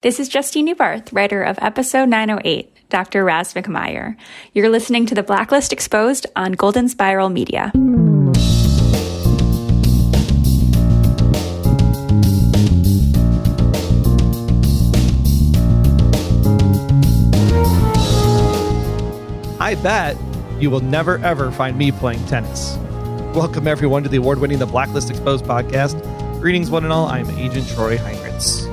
This is Justine Newbarth, writer of episode 908, Dr. Razmik Maier. You're listening to the Blacklist Exposed on Golden Spiral Media. I bet you will never, ever find me playing tennis. Welcome, everyone, to the award-winning The Blacklist Exposed podcast. Greetings, one and all. I'm Agent Troy Heinrichs.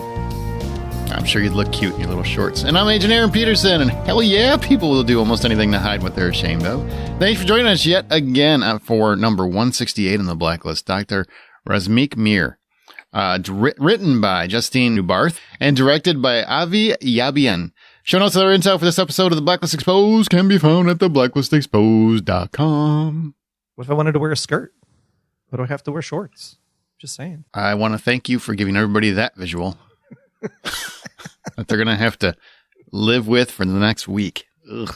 I'm sure you'd look cute in your little shorts. And I'm Agent Aaron Peterson, and hell yeah, people will do almost anything to hide what they're ashamed of. Thanks for joining us yet again for number 168 on the Blacklist, Dr. Razmik Maier. Written by Justine Newbarth and directed by Avi Yabian. Show notes and other intel for this episode of The Blacklist Exposed can be found at theblacklistexposed.com. What if I wanted to wear a skirt? What do I have to wear shorts? Just saying. I want to thank you for giving everybody that visual that they're going to have to live with for the next week. Ugh.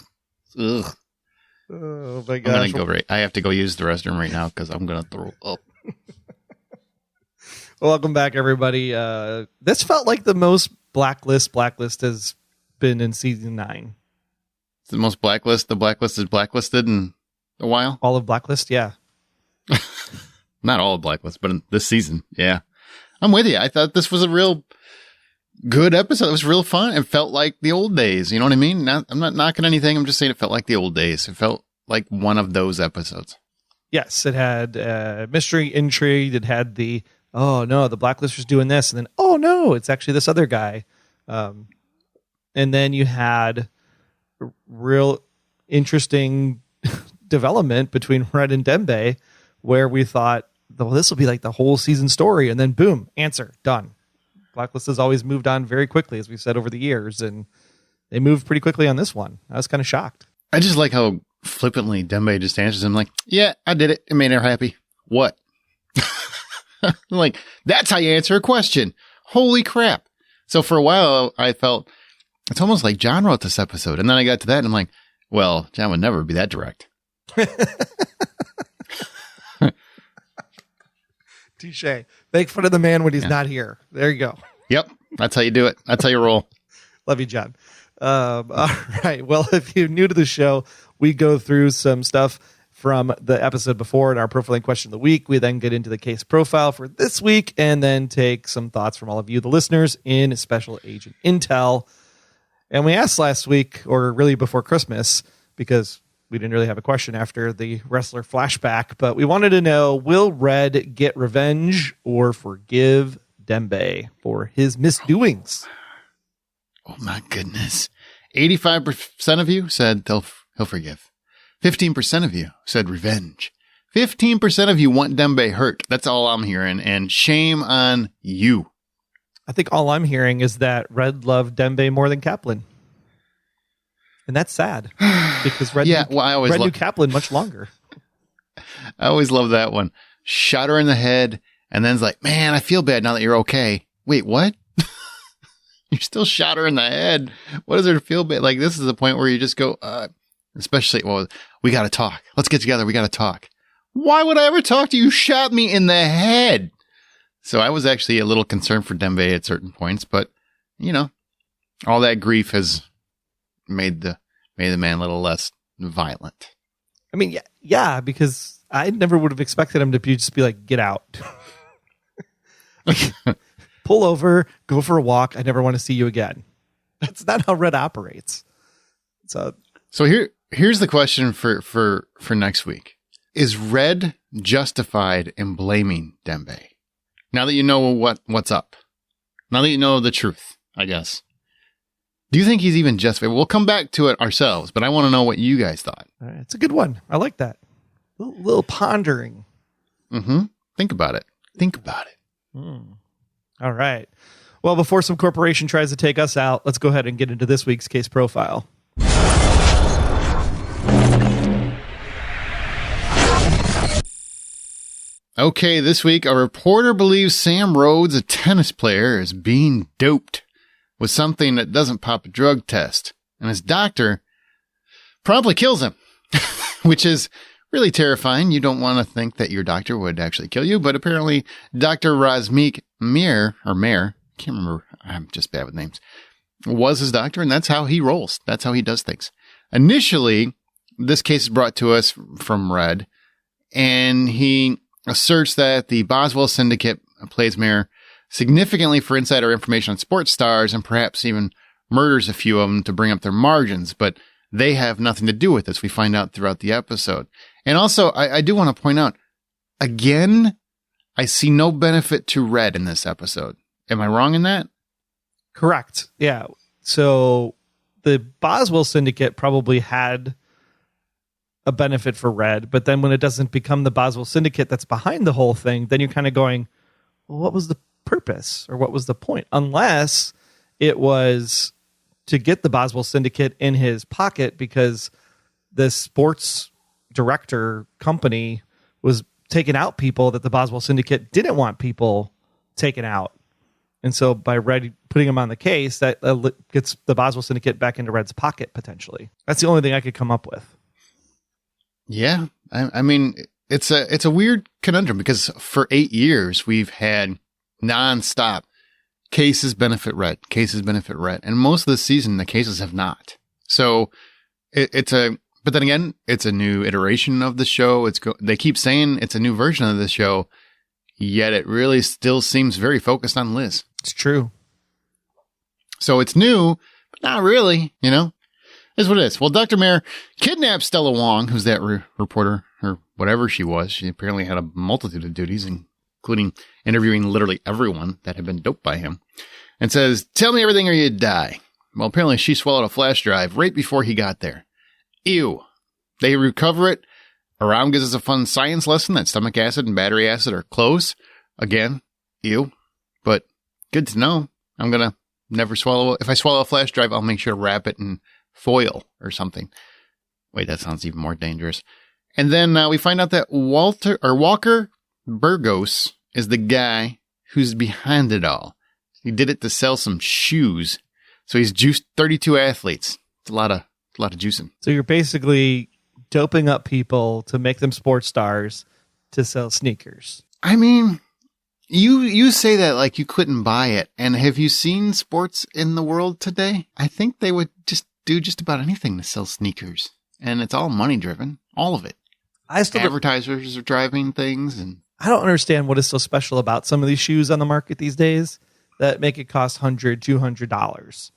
Oh my gosh. I'm going to go I have to go use the restroom right now because I'm going to throw up. Welcome back, everybody. This felt like the most Blacklist has been in season 9. It's the most Blacklist. The Blacklist is blacklisted in a while. All of Blacklist, yeah. Not all of Blacklist, but in this season, yeah. I'm with you. I thought this was a real good episode. It was real fun. It felt like the old days. You know what I mean? I'm not knocking anything. I'm just saying it felt like the old days. It felt like one of those episodes. Yes, it had mystery, intrigue. It had the, oh no, the Blacklister's doing this. And then, oh no, it's actually this other guy. And then you had real interesting development between Red and Dembe, where we thought, well, this will be like the whole season story. And then boom, answer, done. Blacklist has always moved on very quickly, as we've said over the years. And they moved pretty quickly on this one. I was kind of shocked. I just like how flippantly Dembe just answers him like, yeah, I did it. It made her happy. What? Like, that's how you answer a question. Holy crap. So for a while, I felt it's almost like John wrote this episode. And then I got to that and I'm like, well, John would never be that direct. Touche. Make fun of the man when he's not here. There you go. Yep. That's how you do it. That's how you roll. Love you, John. All right. Well, if you're new to the show, we go through some stuff from the episode before in our profiling question of the week. We then get into the case profile for this week and then take some thoughts from all of you, the listeners, in Special Agent Intel. And we asked last week, or really before Christmas, because we didn't really have a question after the Ressler flashback, but we wanted to know, will Red get revenge or forgive Dembe for his misdoings? Oh my goodness. 85% of you said he'll forgive. 15% of you said revenge. 15% of you want Dembe hurt. That's all I'm hearing, and shame on you. I think all I'm hearing is that Red loved Dembe more than Kaplan. And that's sad because Red knew Kaplan much longer. I always love that one. Shot her in the head and then it's like, man, I feel bad now that you're okay. Wait, what? You still shot her in the head. What does it feel bad? Like, this is the point where you just go, especially, well, we got to talk. Let's get together. We got to talk. Why would I ever talk to you? You shot me in the head. So I was actually a little concerned for Dembe at certain points, but you know, all that grief has made the man a little less violent. I mean, yeah, because I never would have expected him to just be like, get out. Pull over, go for a walk. I never want to see you again. That's not how Red operates. So here's the question for next week. Is Red justified in blaming Dembe? Now that you know what's up. Now that you know the truth, I guess. Do you think he's even justified? We'll come back to it ourselves, but I want to know what you guys thought. All right, it's a good one. I like that. A little pondering. Mm-hmm. Think about it. All right. Well, before some corporation tries to take us out, let's go ahead and get into this week's case profile. Okay, this week, a reporter believes Sam Rhodes, a tennis player, is being doped with something that doesn't pop a drug test. And his doctor promptly kills him, which is really terrifying. You don't want to think that your doctor would actually kill you, but apparently Dr. Razmik Maier can't remember. I'm just bad with names. Was his doctor, and that's how he rolls. That's how he does things. Initially, this case is brought to us from Red, and he asserts that the Boswell Syndicate plays Maier significantly for insider information on sports stars and perhaps even murders a few of them to bring up their margins, but they have nothing to do with this. We find out throughout the episode. And also, I do want to point out, again, I see no benefit to Red in this episode. Am I wrong in that? Correct. Yeah. So the Boswell Syndicate probably had a benefit for Red, but then when it doesn't become the Boswell Syndicate that's behind the whole thing, then you're kind of going, well, what was the purpose or what was the point? Unless it was to get the Boswell Syndicate in his pocket because the sports director company was taking out people that the Boswell Syndicate didn't want people taken out. And so by Red putting him on the case, that gets the Boswell Syndicate back into Red's pocket, potentially. That's the only thing I could come up with. Yeah. I mean, it's a weird conundrum because for 8 years, we've had nonstop cases benefit Red. And most of the season, the cases have not. So but then again, it's a new iteration of the show. They keep saying it's a new version of the show, yet it really still seems very focused on Liz. It's true. So it's new, but not really, Is what it is. Well, Dr. Maier kidnapped Stella Wong, who's that reporter, or whatever she was. She apparently had a multitude of duties, including interviewing literally everyone that had been doped by him, and says, "Tell me everything or you die." Well, apparently she swallowed a flash drive right before he got there. Ew. They recover it. Aram gives us a fun science lesson that stomach acid and battery acid are close. Again, ew. But good to know. I'm going to never swallow. If I swallow a flash drive, I'll make sure to wrap it in foil or something. Wait, that sounds even more dangerous. And then we find out that Walker Burgos is the guy who's behind it all. He did it to sell some shoes. So he's juiced 32 athletes. It's a lot of juicing. So you're basically doping up people to make them sports stars to sell sneakers. I mean, you say that like you couldn't buy it. And have you seen sports in the world today? I think they would just do just about anything to sell sneakers. And it's all money driven. All of it. Advertisers are driving things. And I don't understand what is so special about some of these shoes on the market these days that make it cost $100, $200.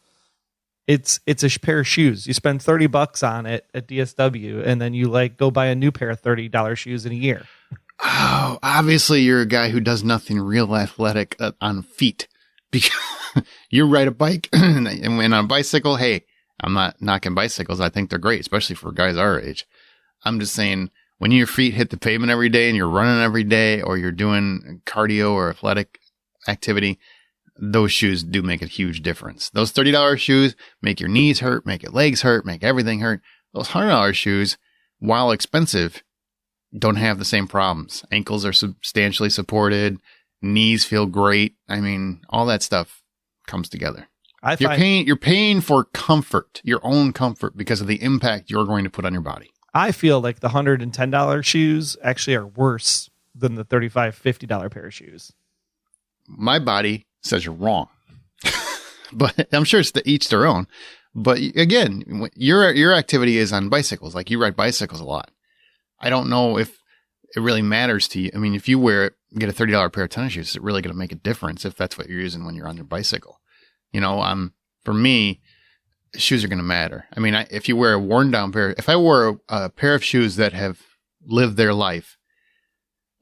It's a pair of shoes. You spend $30 on it at DSW, and then you go buy a new pair of $30 shoes in a year. Oh, obviously you're a guy who does nothing real athletic on feet because you ride a bike and on a bicycle. Hey, I'm not knocking bicycles. I think they're great, especially for guys our age. I'm just saying when your feet hit the pavement every day and you're running every day or you're doing cardio or athletic activity, those shoes do make a huge difference. Those $30 shoes make your knees hurt, make your legs hurt, make everything hurt. Those $100 shoes, while expensive, don't have the same problems. Ankles are substantially supported. Knees feel great. I mean, all that stuff comes together. You're paying for comfort, your own comfort, because of the impact you're going to put on your body. I feel like the $110 shoes actually are worse than the $35, $50 pair of shoes. My body says you're wrong, but I'm sure it's to each their own. But again, your activity is on bicycles. Like you ride bicycles a lot. I don't know if it really matters to you. I mean, if you wear it, get a $30 pair of tennis shoes, is it really going to make a difference if that's what you're using when you're on your bicycle? For me, shoes are going to matter. I mean, if you wear a worn down pair, if I wore a pair of shoes that have lived their life,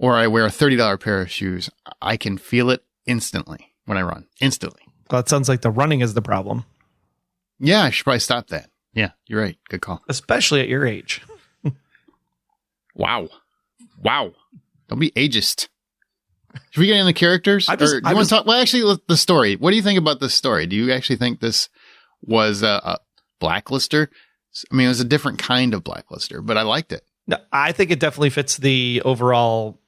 or I wear a $30 pair of shoes, I can feel it instantly when I run. Instantly. Well, it sounds like the running is the problem. Yeah, I should probably stop that. Yeah, you're right. Good call. Especially at your age. Wow. Don't be ageist. Should we get into the characters? Do you want to talk? Well, actually, the story. What do you think about this story? Do you actually think this was a blacklister? I mean, it was a different kind of blacklister, but I liked it. No, I think it definitely fits the overall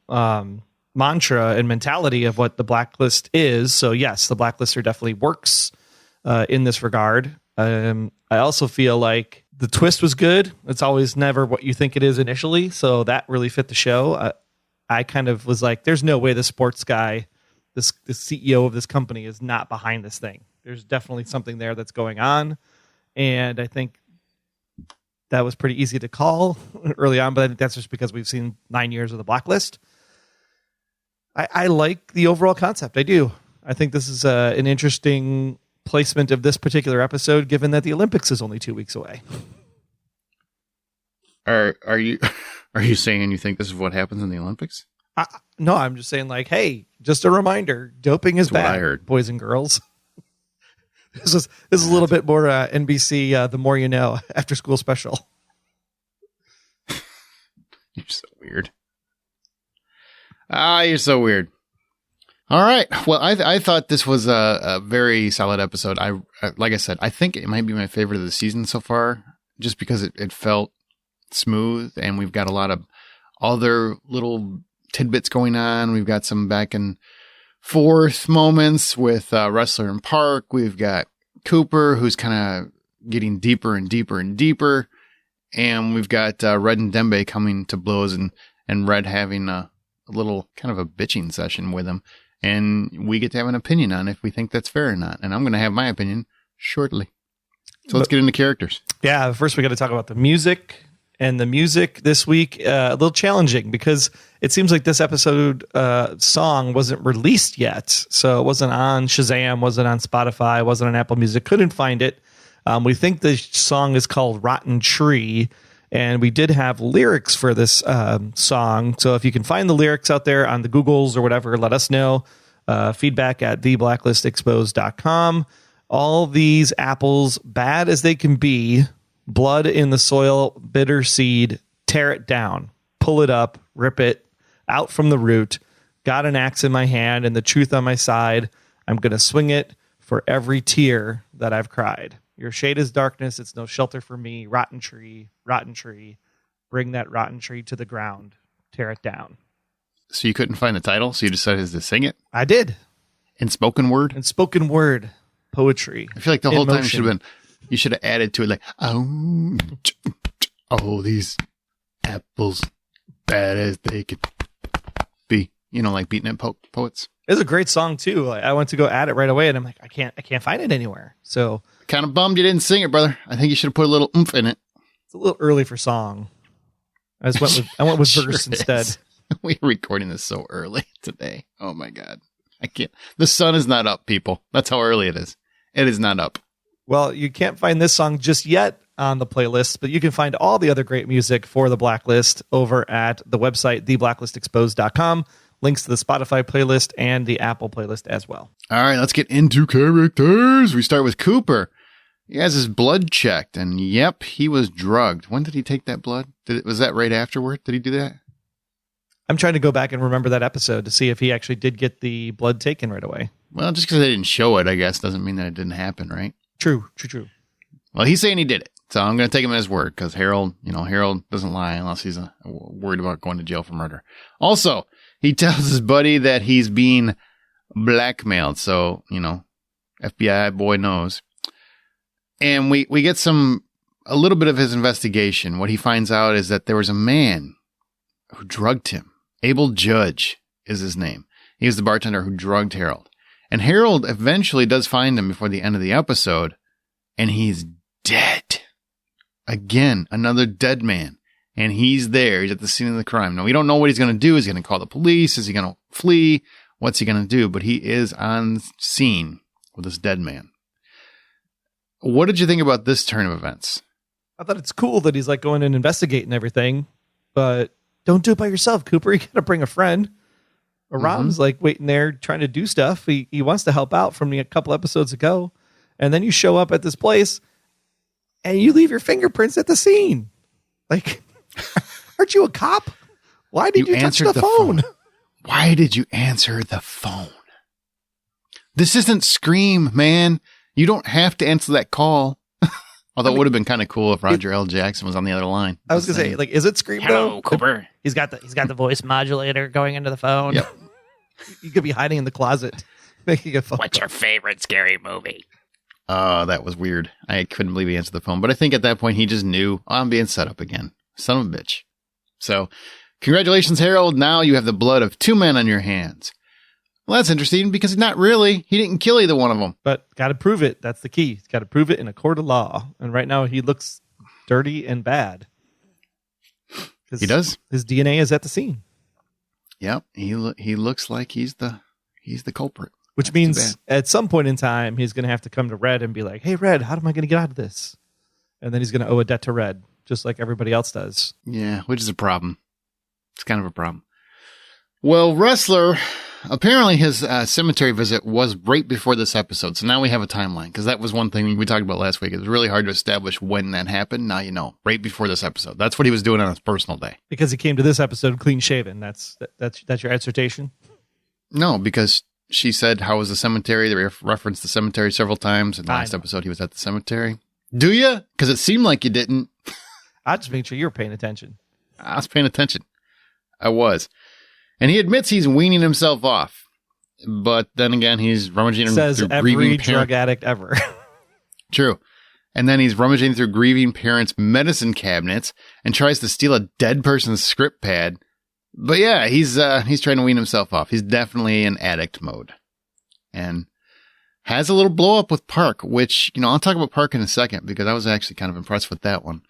mantra and mentality of what the Blacklist is. So yes, the Blacklister definitely works in this regard. I also feel like the twist was good. It's always never what you think it is initially. So that really fit the show. I kind of was like, there's no way the sports guy this CEO of this company is not behind this thing. There's definitely something there that's going on. And I think that was pretty easy to call early on, but I think that's just because we've seen 9 years of the Blacklist. I like the overall concept. I do. I think this is an interesting placement of this particular episode, given that the Olympics is only 2 weeks away. Are you saying you think this is what happens in the Olympics? No, I'm just saying, like, hey, just a reminder: doping is That's what bad, I heard. boys and girls. This is a little bit more NBC. The more you know, after school special. You're so weird. You're so weird. All right. Well, I thought this was a very solid episode. Like I said, I think it might be my favorite of the season so far, just because it felt smooth, and we've got a lot of other little tidbits going on. We've got some back and forth moments with Ressler and Park. We've got Cooper, who's kind of getting deeper and deeper and deeper. And we've got Red and Dembe coming to blows, and Red having a little kind of a bitching session with him. And we get to have an opinion on if we think that's fair or not. And I'm going to have my opinion shortly. So let's get into characters. Yeah, first we got to talk about the music. And the music this week, a little challenging because it seems like this episode song wasn't released yet. So it wasn't on Shazam, wasn't on Spotify, wasn't on Apple Music. Couldn't find it. We think the song is called Rotten Tree. And we did have lyrics for this song. So if you can find the lyrics out there on the Googles or whatever, let us know. Feedback at theblacklistexposed.com. All these apples, bad as they can be, blood in the soil, bitter seed, tear it down, pull it up, rip it out from the root. Got an axe in my hand and the truth on my side. I'm going to swing it for every tear that I've cried. Your shade is darkness. It's no shelter for me. Rotten tree, bring that rotten tree to the ground. Tear it down. So you couldn't find the title, so you decided to sing it? I did. In spoken word? In spoken word poetry. I feel like the whole time you should have added to it like, oh, these apples, bad as they could be. You know, like beating up poets. It's a great song too. I went to go add it right away, and I'm like, I can't find it anywhere. So kind of bummed you didn't sing it, brother. I think you should have put a little oomph in it. It's a little early for song. I went with Sure verse instead. We're recording this so early today. Oh my God. I can't. The sun is not up, people. That's how early it is. It is not up. Well, you can't find this song just yet on the playlist, but you can find all the other great music for the Blacklist over at the website, theblacklistexposed.com. Links to the Spotify playlist and the Apple playlist as well. All right, let's get into characters. We start with Cooper. He has his blood checked, and yep, he was drugged. When did he take that blood? Was that right afterward? Did he do that? I'm trying to go back and remember that episode to see if he actually did get the blood taken right away. Well, just because they didn't show it, I guess, doesn't mean that it didn't happen, right? True. Well, he's saying he did it, so I'm going to take him at his word because Harold doesn't lie unless he's worried about going to jail for murder. Also, he tells his buddy that he's being blackmailed, so, FBI boy knows. And we get a little bit of his investigation. What he finds out is that there was a man who drugged him. Abel Judge is his name. He was the bartender who drugged Harold. And Harold eventually does find him before the end of the episode, and he's dead. Again, another dead man. And he's there. He's at the scene of the crime. Now, we don't know what he's going to do. Is he going to call the police? Is he going to flee? What's he going to do? But he is on scene with this dead man. What did you think about this turn of events? I thought it's cool that he's like going and investigating everything, but don't do it by yourself, Cooper. You got to bring a friend. Aram's like waiting there trying to do stuff. He wants to help out from a couple episodes ago. And then you show up at this place and you leave your fingerprints at the scene. Like, aren't you a cop? Why did you touch the phone? Why did you answer the phone? This isn't Scream, man. You don't have to answer that call. Although it would have been kind of cool if Roger L. Jackson was on the other line. I was going to say, like, is it Scream though? Hello, Cooper. He's got the voice modulator going into the phone. Yep. You could be hiding in the closet making a phone What's your favorite scary movie? Oh, that was weird. I couldn't believe he answered the phone. But I think at that point he just knew, I'm being set up again. Son of a bitch. So, congratulations, Harold. Now you have the blood of two men on your hands. Well, that's interesting because not really. He didn't kill either one of them. But got to prove it. That's the key. He's got to prove it in a court of law. And right now he looks dirty and bad. He does. His DNA is at the scene. Yep. He looks like he's the culprit. Which means at some point in time, he's going to have to come to Red and be like, hey, Red, how am I going to get out of this? And then he's going to owe a debt to Red, just like everybody else does. Yeah, which is a problem. It's kind of a problem. Well, Ressler, apparently his cemetery visit was right before this episode. So now we have a timeline, because that was one thing we talked about last week. It was really hard to establish when that happened. Now you know, right before this episode. That's what he was doing on his personal day. Because he came to this episode clean shaven. That's your exhortation? No, because she said, how was the cemetery? They referenced the cemetery several times. In the last episode, he was at the cemetery. Do you? Because it seemed like you didn't. I just made sure you were paying attention. I was paying attention. I was. And he admits he's weaning himself off. But then again, he's rummaging Says through every grieving drug addict ever. True. And then he's rummaging through grieving parents' medicine cabinets and tries to steal a dead person's script pad. But yeah, he's trying to wean himself off. He's definitely in addict mode. And has a little blow up with Park, which, I'll talk about Park in a second because I was actually kind of impressed with that one.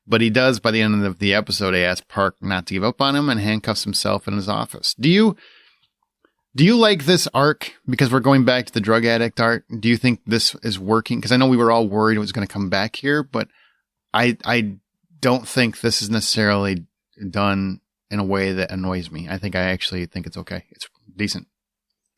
But he does, by the end of the episode, he asks Park not to give up on him and handcuffs himself in his office. Do you like this arc? Because we're going back to the drug addict arc. Do you think this is working? Because I know we were all worried it was going to come back here, but I don't think this is necessarily done in a way that annoys me. I actually think it's okay. It's decent.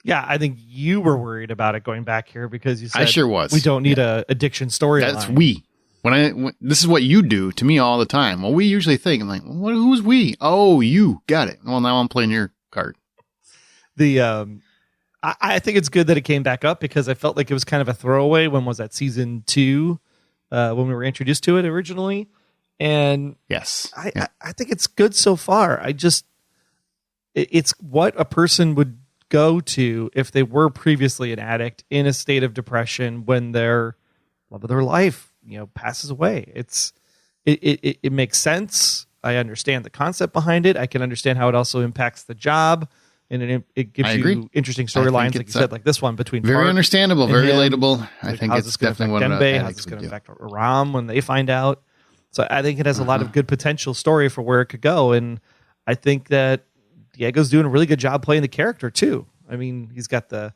Yeah, I think you were worried about it going back here because you said I sure was. We don't need a addiction storyline. That's we. When this is what you do to me all the time. Well, we usually think, I'm like, well, who's we? Oh, you got it. Well, now I'm playing your card. I think it's good that it came back up because I felt like it was kind of a throwaway. When was that, season 2? When we were introduced to it originally, and yes, I think it's good so far. It's what a person would go to if they were previously an addict in a state of depression when their love of their life passes away. It makes sense. I understand the concept behind it. I can understand how it also impacts the job, and it gives you interesting storylines, like you said, like this one between very Park understandable, very him. relatable. Like, I think it's definitely what Dembe, how's this going to affect Aram when they find out. So I think it has a lot of good potential story for where it could go, and I think that Diego's doing a really good job playing the character too. I mean, he's got the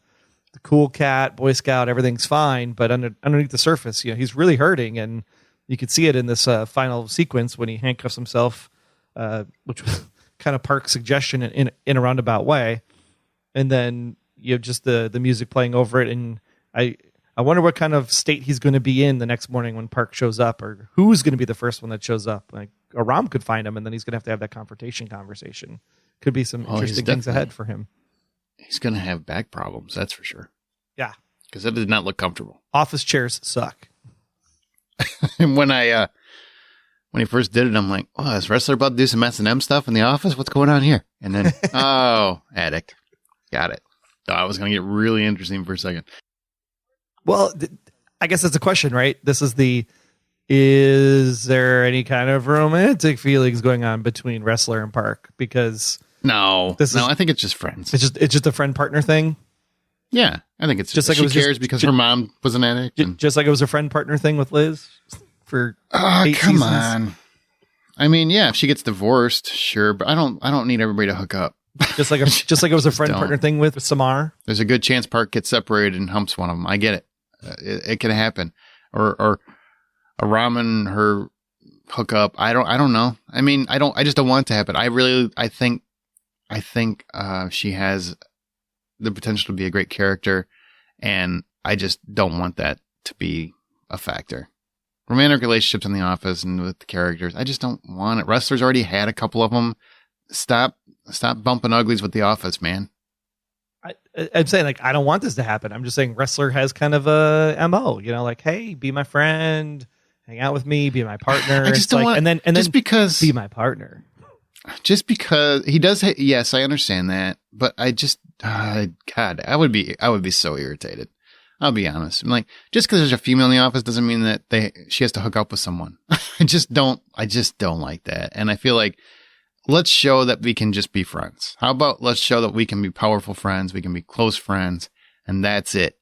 cool cat, Boy Scout, everything's fine, but underneath the surface, he's really hurting, and you could see it in this final sequence when he handcuffs himself, which was kind of Park's suggestion in a roundabout way, and then you have just the music playing over it, and I wonder what kind of state he's going to be in the next morning when Park shows up, or who's going to be the first one that shows up. Like Aram could find him, and then he's going to have that confrontation conversation. Could be some interesting things ahead for him. He's going to have back problems, that's for sure. Yeah. Because it did not look comfortable. Office chairs suck. And when he first did it, I'm like, oh, is Ressler about to do some S&M stuff in the office? What's going on here? And then, addict. Got it. Thought I was going to get really interesting for a second. Well, I guess that's a question, right? Is there any kind of romantic feelings going on between Ressler and Park? Because no, I think it's just friends. It's just a friend partner thing. Yeah, I think it's just like she it was cares because her mom was an addict. Just like it was a friend partner thing with Liz for 8 come seasons. on. I mean, yeah, if she gets divorced, sure, but I don't need everybody to hook up. Just like it was a friend partner thing with Samar. There's a good chance Park gets separated and humps one of them. I get it. It can happen. Or a ramen her hook up. I don't know. I mean, I just don't want it to happen. I think she has the potential to be a great character, and I just don't want that to be a factor. Romantic relationships in the office and with the characters, I just don't want it. Ressler's already had a couple of them. Stop bumping uglies with the office, man. I'm saying, like, I don't want this to happen. I'm just saying Ressler has kind of a MO, like, hey, be my friend, hang out with me, be my partner. I just don't want, and then just because be my partner. Just because he does, yes, I understand that, but I just, God, I would be so irritated. I'll be honest. I'm like, just because there's a female in the office doesn't mean that she has to hook up with someone. I just don't like that. And I feel like let's show that we can just be friends. How about let's show that we can be powerful friends, we can be close friends, and that's it.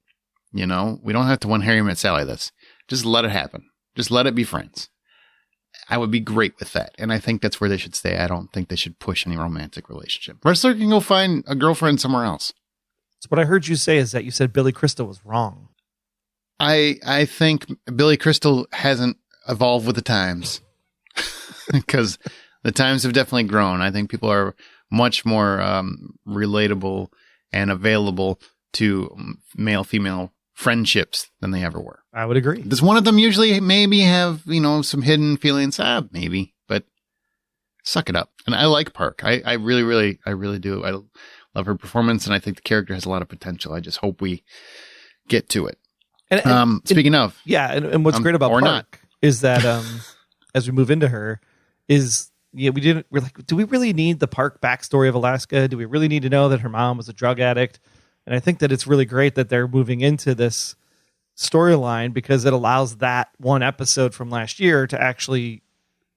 You know, we don't have to one Harry Met Sally this. Just let it happen. Just let it be friends. I would be great with that. And I think that's where they should stay. I don't think they should push any romantic relationship. Ressler can go find a girlfriend somewhere else. So what I heard you say is that you said Billy Crystal was wrong. I think Billy Crystal hasn't evolved with the times because the times have definitely grown. I think people are much more relatable and available to male-female friendships than they ever were. I would agree. Does one of them usually maybe have, some hidden feelings? Maybe, but suck it up. And I like Park. I really do. I love her performance, and I think the character has a lot of potential. I just hope we get to it. And speaking of, and what's great about Park is that as we move into her, we're like, do we really need the Park backstory of Alaska? Do we really need to know that her mom was a drug addict? And I think that it's really great that they're moving into this storyline because it allows that one episode from last year to actually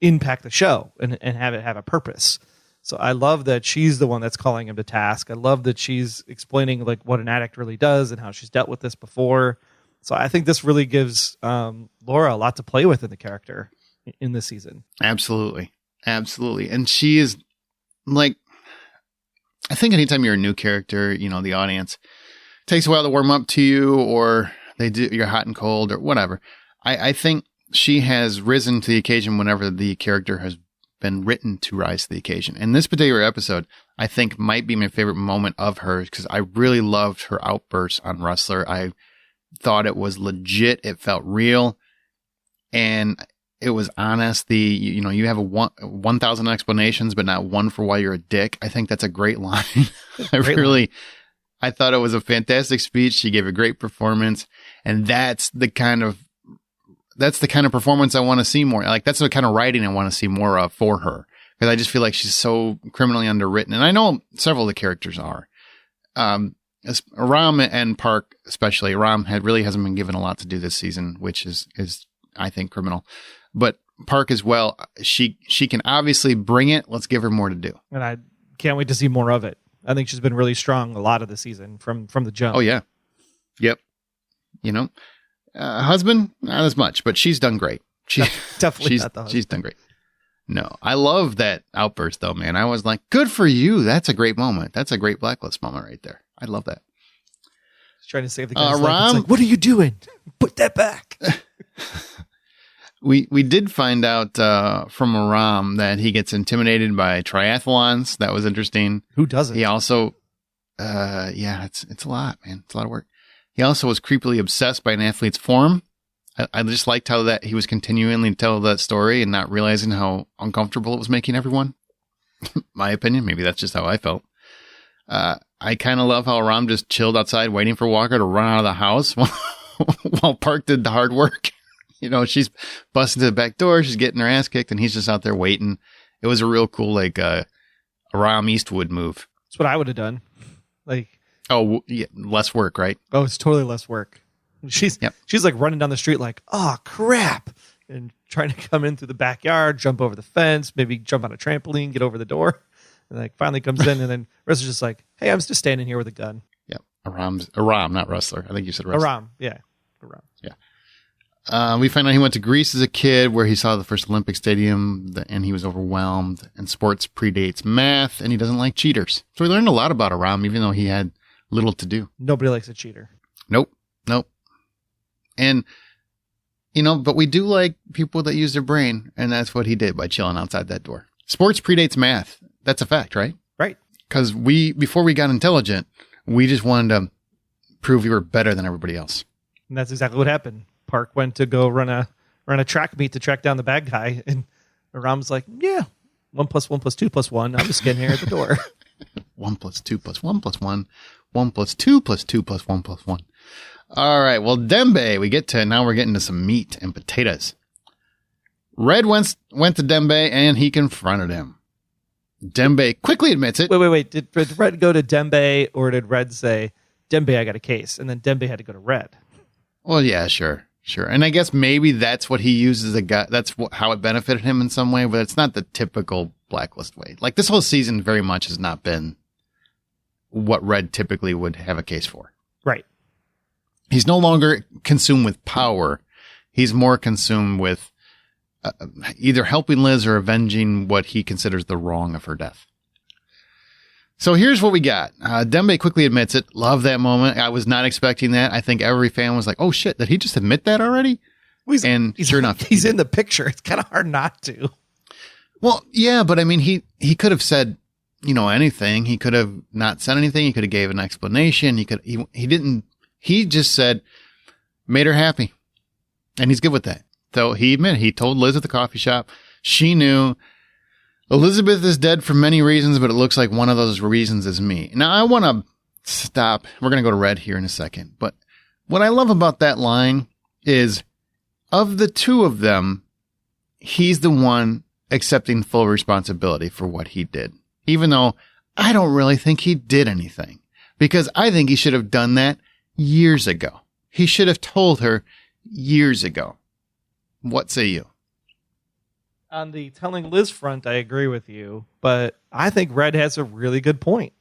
impact the show and have it have a purpose. So I love that she's the one that's calling him to task. I love that she's explaining like what an addict really does and how she's dealt with this before. So I think this really gives Laura a lot to play with in the character in this season. Absolutely. And she is like, I think anytime you're a new character, the audience takes a while to warm up to you, or you're hot and cold or whatever. I think she has risen to the occasion whenever the character has been written to rise to the occasion. And this particular episode, I think, might be my favorite moment of hers because I really loved her outburst on Ressler. I thought it was legit. It felt real. And it was honest. You have 1,000 explanations, but not one for why you're a dick. I think that's a great line. I thought it was a fantastic speech. She gave a great performance, and that's the kind of performance I want to see more. Like that's the kind of writing I want to see more of for her, because I just feel like she's so criminally underwritten, and I know several of the characters are. Aram and Park, especially Aram, hasn't been given a lot to do this season, which is I think criminal. But Park as well, she can obviously bring it. Let's give her more to do. And I can't wait to see more of it. I think she's been really strong a lot of the season from the jump. Oh, yeah. Yep. Husband, not as much, but she's done great. Definitely not the husband. She's done great. No, I love that outburst, though, man. I was like, good for you. That's a great moment. That's a great Blacklist moment right there. I love that. He's trying to save the guy's life. It's like, what are you doing? Put that back. We did find out from Aram that he gets intimidated by triathlons. That was interesting. Who doesn't? He also, it's a lot, man. It's a lot of work. He also was creepily obsessed by an athlete's form. I just liked how that he was continually to tell that story and not realizing how uncomfortable it was making everyone. My opinion, maybe that's just how I felt. I kind of love how Aram just chilled outside waiting for Walker to run out of the house while Park did the hard work. She's busting to the back door. She's getting her ass kicked, and he's just out there waiting. It was a real cool, Aram Eastwood move. That's what I would have done. Less work, right? Oh, it's totally less work. She's like running down the street like, oh, crap, and trying to come in through the backyard, jump over the fence, maybe jump on a trampoline, get over the door, and finally comes in, and then Ressler's just like, hey, I'm just standing here with a gun. Yeah, Aram, not Ressler. I think you said Ressler. Aram, yeah. We find out he went to Greece as a kid, where he saw the first Olympic stadium, and he was overwhelmed. And sports predates math, and he doesn't like cheaters. So we learned a lot about Aram, even though he had little to do. Nobody likes a cheater. Nope. And, but we do like people that use their brain, and that's what he did by chilling outside that door. Sports predates math. That's a fact, right? Right. Because before we got intelligent, we just wanted to prove we were better than everybody else. And that's exactly what happened. Park went to go run a track meet to track down the bad guy, and Aram's like, yeah, 1 + 1 + 2 + 1. I'm just getting here at the door. 1 + 2 + 1 + 1. 1 + 2 + 2 + 1 + 1. All right. Well, Dembe, now we're getting to some meat and potatoes. Red went to Dembe, and he confronted him. Dembe quickly admits it. Wait. Did Red go to Dembe, or did Red say, Dembe, I got a case, and then Dembe had to go to Red? Well, yeah, sure. And I guess maybe that's what he uses. That's how it benefited him in some way, but it's not the typical Blacklist way. Like, this whole season very much has not been what Red typically would have a case for. Right. He's no longer consumed with power. He's more consumed with either helping Liz or avenging what he considers the wrong of her death. So here's what we got. Dembe quickly admits it. Love that moment. I was not expecting that. I think every fan was like, oh shit, did he just admit that already? Well, sure enough, he's in the picture. It's kind of hard not to. Well, yeah, but I mean, he could have said, anything. He could have not said anything. He could have gave an explanation. He didn't. He just said, made her happy. And he's good with that. So he admitted, he told Liz at the coffee shop, she knew Elizabeth is dead for many reasons, but it looks like one of those reasons is me. Now, I want to stop. We're going to go to Red here in a second. But what I love about that line is, of the two of them, he's the one accepting full responsibility for what he did. Even though I don't really think he did anything. Because I think he should have done that years ago. He should have told her years ago. What say you? On the telling Liz front, I agree with you, but I think Red has a really good point.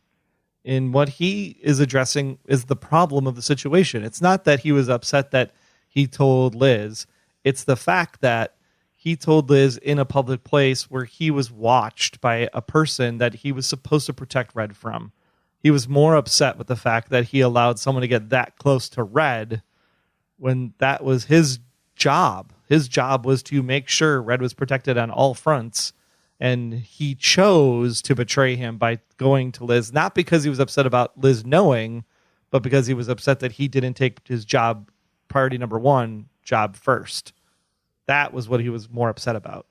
In what he is addressing is the problem of the situation. It's not that he was upset that he told Liz. It's the fact that he told Liz in a public place where he was watched by a person that he was supposed to protect Red from. He was more upset with the fact that he allowed someone to get that close to Red when that was his job. His job was to make sure Red was protected on all fronts, and he chose to betray him by going to Liz, not because he was upset about Liz knowing, but because he was upset that he didn't take his job, priority number one, job first. That was what he was more upset about.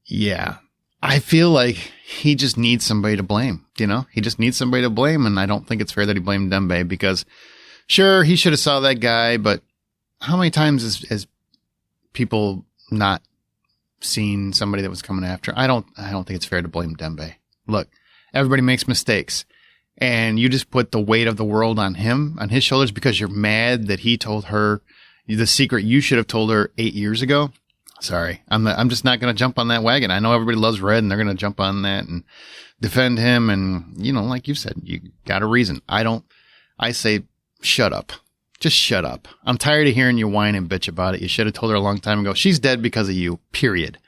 Yeah. I feel like he just needs somebody to blame, He just needs somebody to blame, and I don't think it's fair that he blamed Dembe because, sure, he should have saw that guy, but how many times has people not seen somebody that was coming after? I don't think it's fair to blame Dembe. Look, everybody makes mistakes, and you just put the weight of the world on him, on his shoulders, because you're mad that he told her the secret you should have told her 8 years ago. Sorry, I'm just not going to jump on that wagon. I know everybody loves Red, and they're going to jump on that and defend him. And like you said, you got a reason. I say, shut up. Just shut up. I'm tired of hearing you whine and bitch about it. You should have told her a long time ago. She's dead because of you. Period.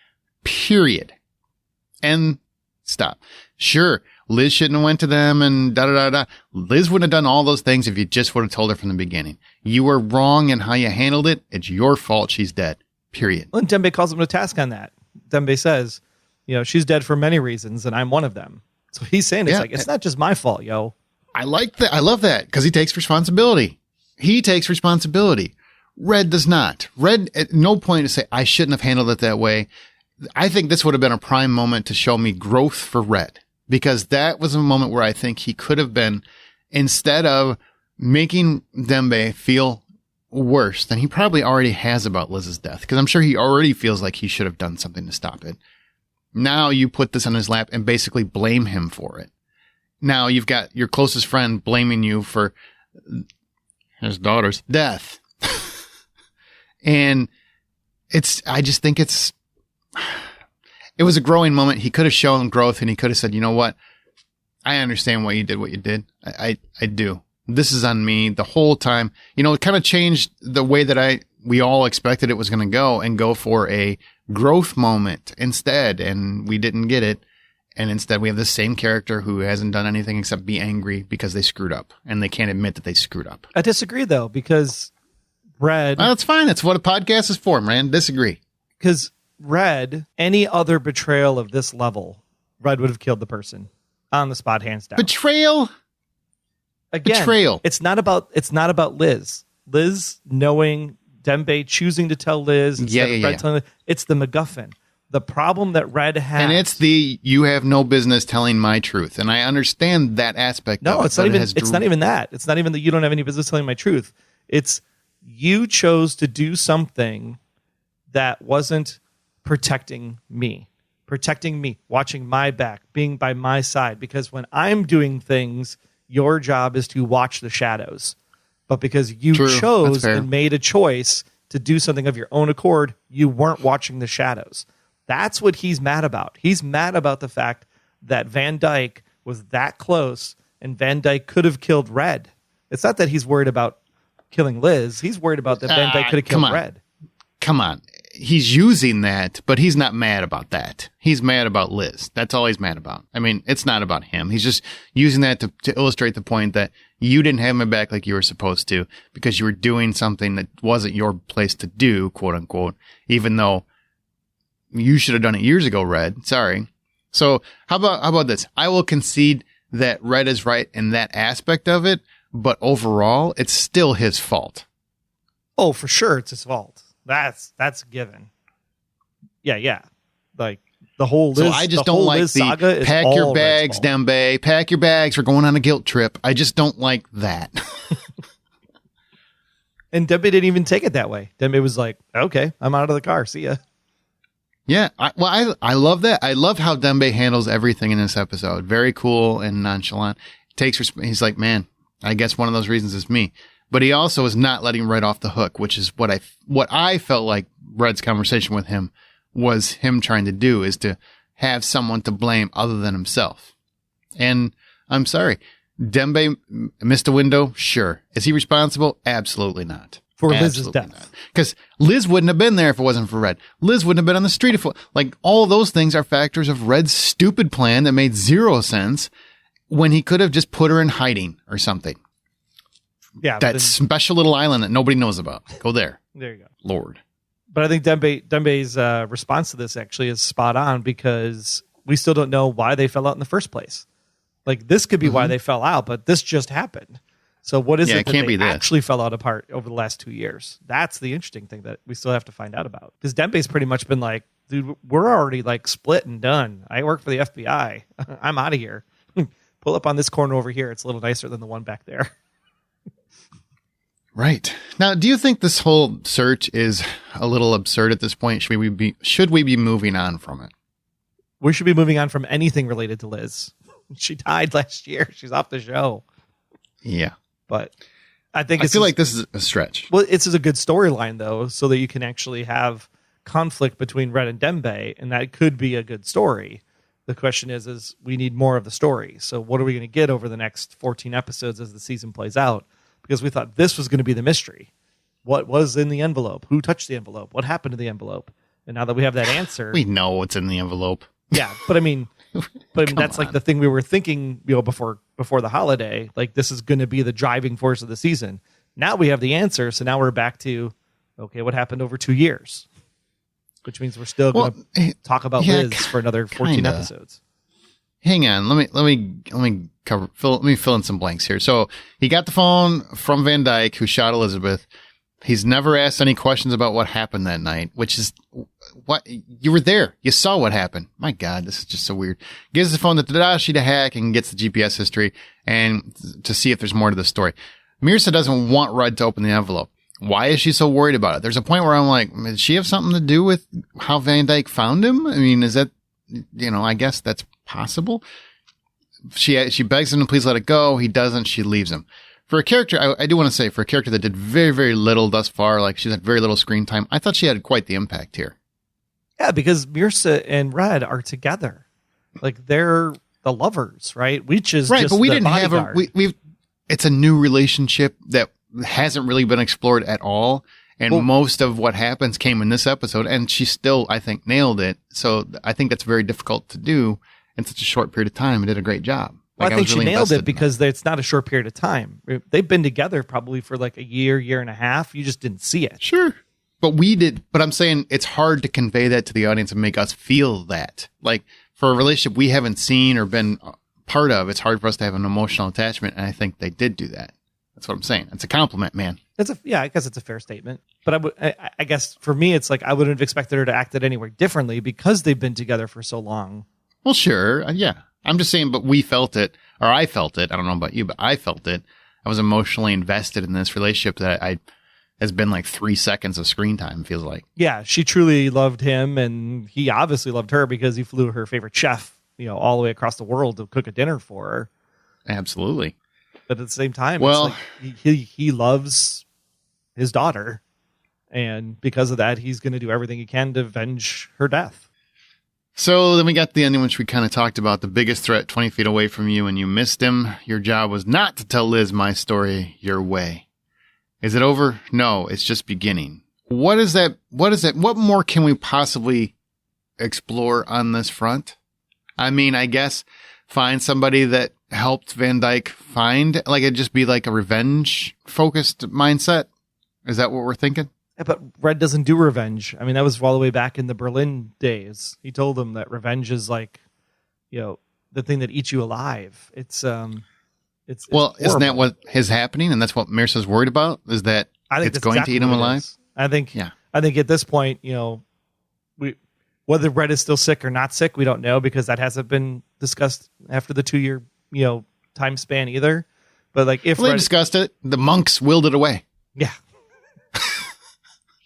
And stop. Sure, Liz shouldn't have went to them and da-da-da-da. Liz wouldn't have done all those things if you just would have told her from the beginning. You were wrong in how you handled it. It's your fault she's dead. Period. Well, and Dembe calls him to task on that. Dembe says, she's dead for many reasons, and I'm one of them. So he's saying it's not just my fault, yo. I like that. I love that because he takes responsibility. Red does not. Red at no point to say, I shouldn't have handled it that way. I think this would have been a prime moment to show me growth for Red, because that was a moment where I think he could have been, instead of making Dembe feel worse than he probably already has about Liz's death, because I'm sure he already feels like he should have done something to stop it. Now you put this on his lap and basically blame him for it. Now you've got your closest friend blaming you for his daughter's death. And I just think it was a growing moment. He could have shown growth, and he could have said, you know what? I understand why you did what you did. I do. This is on me the whole time. It kind of changed the way that we all expected it was going to go, and go for a growth moment instead. And we didn't get it. And instead we have the same character who hasn't done anything except be angry because they screwed up, and they can't admit that they screwed up. I disagree though, because Red... Well, that's fine. That's what a podcast is for, man. Disagree. Because Red, any other betrayal of this level, Red would have killed the person on the spot, hands down. Betrayal? Again, betrayal. It's not about Liz. Liz knowing, Dembe choosing to tell Liz instead of Red telling Liz. It's the MacGuffin. The problem that Red has... And it's you have no business telling my truth. And I understand that aspect of it. No, it's not even that. It's not even that you don't have any business telling my truth. It's you chose to do something that wasn't protecting me, watching my back, being by my side. Because when I'm doing things, your job is to watch the shadows. But because you chose and made a choice to do something of your own accord, you weren't watching the shadows. That's what he's mad about. He's mad about the fact that Van Dyke was that close and Van Dyke could have killed Red. It's not that he's worried about killing Liz. He's worried about that Van Dyke could have killed Red. Come on. He's using that, but he's not mad about that. He's mad about Liz. That's all he's mad about. I mean, it's not about him. He's just using that to illustrate the point that you didn't have my back like you were supposed to because you were doing something that wasn't your place to do, quote unquote, even though you should have done it years ago, Red. Sorry. So how about this? I will concede that Red is right in that aspect of it, but overall, it's still his fault. Oh, for sure, it's his fault. That's a given. Yeah. Like the whole Liz, so I just don't like the pack your bags, Dembe. Pack your bags. We're going on a guilt trip. I just don't like that. And Dembe didn't even take it that way. Dembe was like, "Okay, I'm out of the car. See ya." Yeah, I love that. I love how Dembe handles everything in this episode. Very cool and nonchalant. He's like, man, I guess one of those reasons is me. But he also is not letting Red off the hook, which is what I felt like Red's conversation with him was him trying to do, is to have someone to blame other than himself. And I'm sorry, Dembe missed a window. Sure. Is he responsible? Absolutely not. For Liz's death. Because Liz wouldn't have been there if it wasn't for Red. Liz wouldn't have been on the street if like all of those things are factors of Red's stupid plan that made zero sense when he could have just put her in hiding or something. Yeah. That special little island that nobody knows about. Go there. There you go. Lord. But I think Dembe's response to this actually is spot on because we still don't know why they fell out in the first place. Like this could be why they fell out, but this just happened. So what is it that they actually fell out apart over the last 2 years? That's the interesting thing that we still have to find out about. Because Dembe's pretty much been like, dude, we're already like split and done. I work for the FBI. I'm out of here. Pull up on this corner over here. It's a little nicer than the one back there. Right. Now, do you think this whole search is a little absurd at this point? Should we be moving on from it? We should be moving on from anything related to Liz. She died last year. She's off the show. Yeah. But I feel like this is a stretch. Well, it's a good storyline, though, so that you can actually have conflict between Red and Dembe, and that could be a good story. The question is we need more of the story. So what are we going to get over the next 14 episodes as the season plays out? Because we thought this was going to be the mystery. What was in the envelope? Who touched the envelope? What happened to the envelope? And now that we have that answer... We know what's in the envelope. Yeah, but I mean that's like the thing we were thinking, before the holiday. Like this is going to be the driving force of the season. Now we have the answer, so now we're back to okay, what happened over 2 years? Which means we're still going to talk about Liz for another 14 episodes. Hang on, let me fill in some blanks here. So he got the phone from Van Dyke, who shot Elizabeth. He's never asked any questions about what happened that night, which is what you were there. You saw what happened. My God, this is just so weird. Gives the phone to Tadashi to hack and gets the GPS history and to see if there's more to the story. Mirza doesn't want Red to open the envelope. Why is she so worried about it? There's a point where I'm like, does she have something to do with how Van Dyke found him? I mean, is that, I guess that's possible. She begs him to please let it go. He doesn't. She leaves him. For a character, I do want to say, for a character that did very, very little thus far, like she's had very little screen time, I thought she had quite the impact here. Yeah, because Mirza and Red are together. Like, they're the lovers, right? Weech is right, just but we the didn't bodyguard. have it's a new relationship that hasn't really been explored at all. And most of what happens came in this episode, and she still, I think, nailed it. So I think that's very difficult to do in such a short period of time and did a great job. Well, I think she nailed it because it's not a short period of time. They've been together probably for like a year and a half. You just didn't see it. Sure. But we did. But I'm saying it's hard to convey that to the audience and make us feel that. Like for a relationship we haven't seen or been part of, it's hard for us to have an emotional attachment. And I think they did do that. That's what I'm saying. It's a compliment, man. I guess it's a fair statement. But I guess for me, it's like I wouldn't have expected her to act it anywhere differently because they've been together for so long. Well, sure. Yeah. I'm just saying, but we felt it, or I felt it. I don't know about you, but I felt it. I was emotionally invested in this relationship that has been like 3 seconds of screen time, feels like. Yeah, she truly loved him, and he obviously loved her because he flew her favorite chef, all the way across the world to cook a dinner for her. Absolutely. But at the same time, it's like he loves his daughter, and because of that, he's going to do everything he can to avenge her death. So then we got the ending, which we kind of talked about, the biggest threat 20 feet away from you, and you missed him. Your job was not to tell Liz my story your way. Is it over? No, it's just beginning. What is that? What more can we possibly explore on this front? I mean, I guess find somebody that helped Van Dyke find, like it'd just be like a revenge focused mindset. Is that what we're thinking? Yeah, but Red doesn't do revenge. I mean, that was all the way back in the Berlin days. He told them that revenge is like, the thing that eats you alive. It's well, horrible. Isn't that what is happening? And that's what Mirsa's worried about, is that I think it's that's going exactly to eat him what it alive? is. I think at this point, whether Red is still sick or not sick, we don't know, because that hasn't been discussed after the 2-year, time span either. But like, if they Red, discussed it, the monks willed it away. yeah,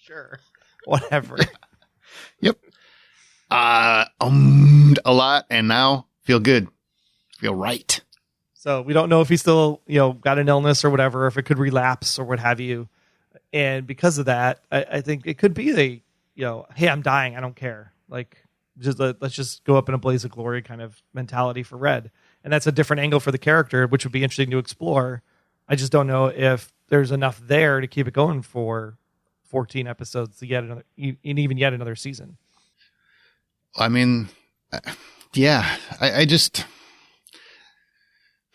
sure, whatever. Yep. A lot, and now feel good, feel right. So we don't know if he's still, got an illness or whatever, if it could relapse or what have you. And because of that, I think it could be hey, I'm dying, I don't care. Like, let's just go up in a blaze of glory kind of mentality for Red. And that's a different angle for the character, which would be interesting to explore. I just don't know if there's enough there to keep it going for 14 episodes to yet another season. I mean, yeah, I just,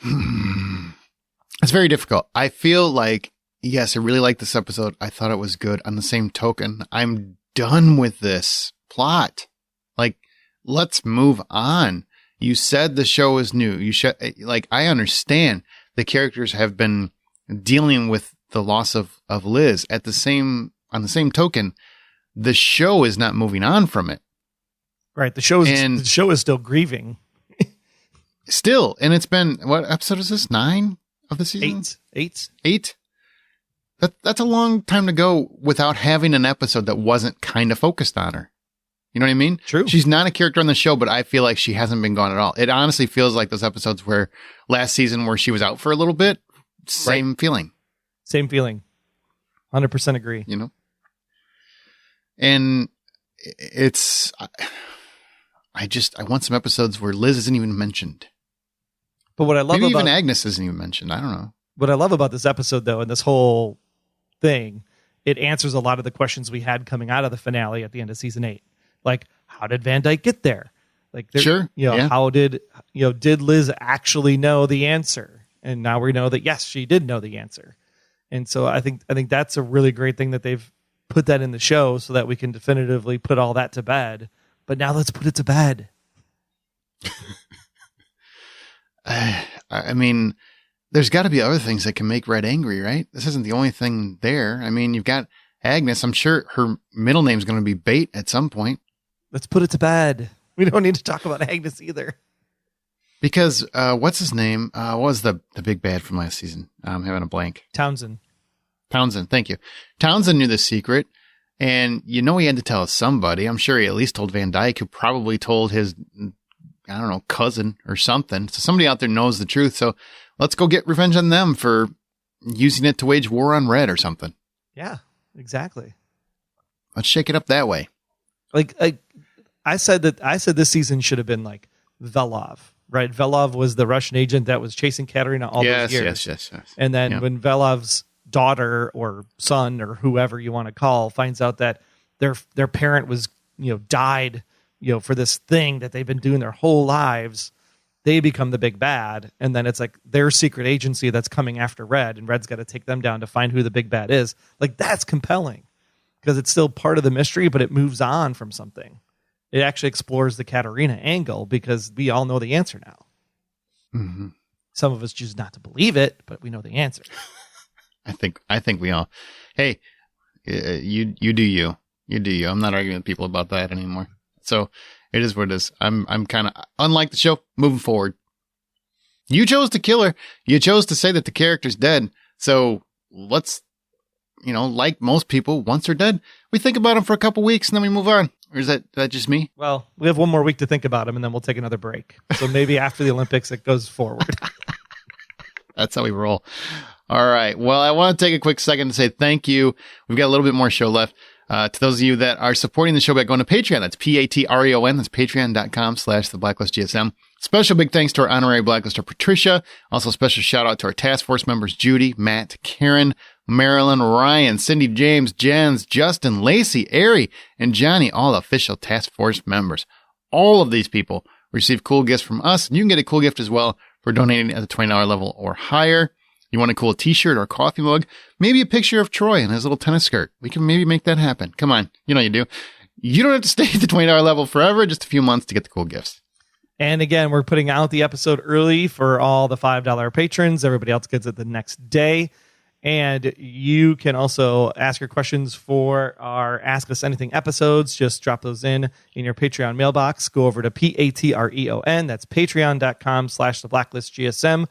it's very difficult. I feel like, yes, I really like this episode. I thought it was good. On the same token, I'm done with this plot. Like, let's move on. You said the show is new. I understand the characters have been dealing with the loss of Liz. On the same token, the show is not moving on from it. Right. The show is still grieving. Still. And it's been, what episode is this? 9 of the season? 8. That's a long time to go without having an episode that wasn't kind of focused on her. You know what I mean? True. She's not a character on the show, but I feel like she hasn't been gone at all. It honestly feels like those episodes where last season where she was out for a little bit. Same feeling. Same feeling. 100% agree. And it's, I want some episodes where Liz isn't even mentioned. But what I love Maybe about even Agnes isn't even mentioned. I don't know. What I love about this episode, though, and this whole thing, it answers a lot of the questions we had coming out of the finale at the end of season 8. Like, how did Van Dyke get there? Like, sure. How did Liz actually know the answer? And now we know that, yes, she did know the answer. And so I think that's a really great thing that they've put that in the show so that we can definitively put all that to bed. But now let's put it to bed. I mean, there's got to be other things that can make Red angry, right? This isn't the only thing there. I mean, you've got Agnes. I'm sure her middle name's going to be Bait at some point. Let's put it to bed. We don't need to talk about Agnes either. Because what's his name? What was the big bad from last season? I'm having a blank. Townsend, thank you. Townsend knew the secret, and he had to tell somebody. I'm sure he at least told Van Dyke, who probably told his, cousin or something. So somebody out there knows the truth. So let's go get revenge on them for using it to wage war on Red or something. Yeah, exactly. Let's shake it up that way. Like I said this season should have been like Velov. Right, Velov was the Russian agent that was chasing Katerina all those years. Yes. And then when Velov's daughter or son or whoever you want to call finds out that their parent was died for this thing that they've been doing their whole lives, they become the big bad, and then it's like their secret agency that's coming after Red, and Red's got to take them down to find who the big bad is. Like, that's compelling because it's still part of the mystery, but it moves on from something. It actually explores the Katerina angle because we all know the answer now. Mm-hmm. Some of us choose not to believe it, but we know the answer. I think we all. Hey, you do you. You do you. I'm not arguing with people about that anymore. So it is what it is. I'm kind of, unlike the show, moving forward. You chose to kill her. You chose to say that the character's dead. So let's, like most people, once they're dead, we think about them for a couple weeks and then we move on. Or is that just me? Well, we have one more week to think about him, and then we'll take another break. So maybe after the Olympics, it goes forward. That's how we roll. All right. Well, I want to take a quick second to say thank you. We've got a little bit more show left. To those of you that are supporting the show by going to Patreon, that's Patreon, that's patreon.com/theblacklistgsm. Special big thanks to our honorary blacklister, Patricia. Also special shout out to our task force members, Judy, Matt, Karen, Marilyn, Ryan, Cindy, James, Jens, Justin, Lacey, Ari, and Johnny, all official task force members. All of these people receive cool gifts from us, and you can get a cool gift as well for donating at the $20 level or higher. You want a cool t-shirt or coffee mug? Maybe a picture of Troy in his little tennis skirt. We can maybe make that happen. Come on. You know you do. You don't have to stay at the $20 level forever, just a few months to get the cool gifts. And again, we're putting out the episode early for all the $5 patrons. Everybody else gets it the next day. And you can also ask your questions for our Ask Us Anything episodes. Just drop those in your Patreon mailbox. Go over to Patreon. That's patreon.com/theblacklistgsm.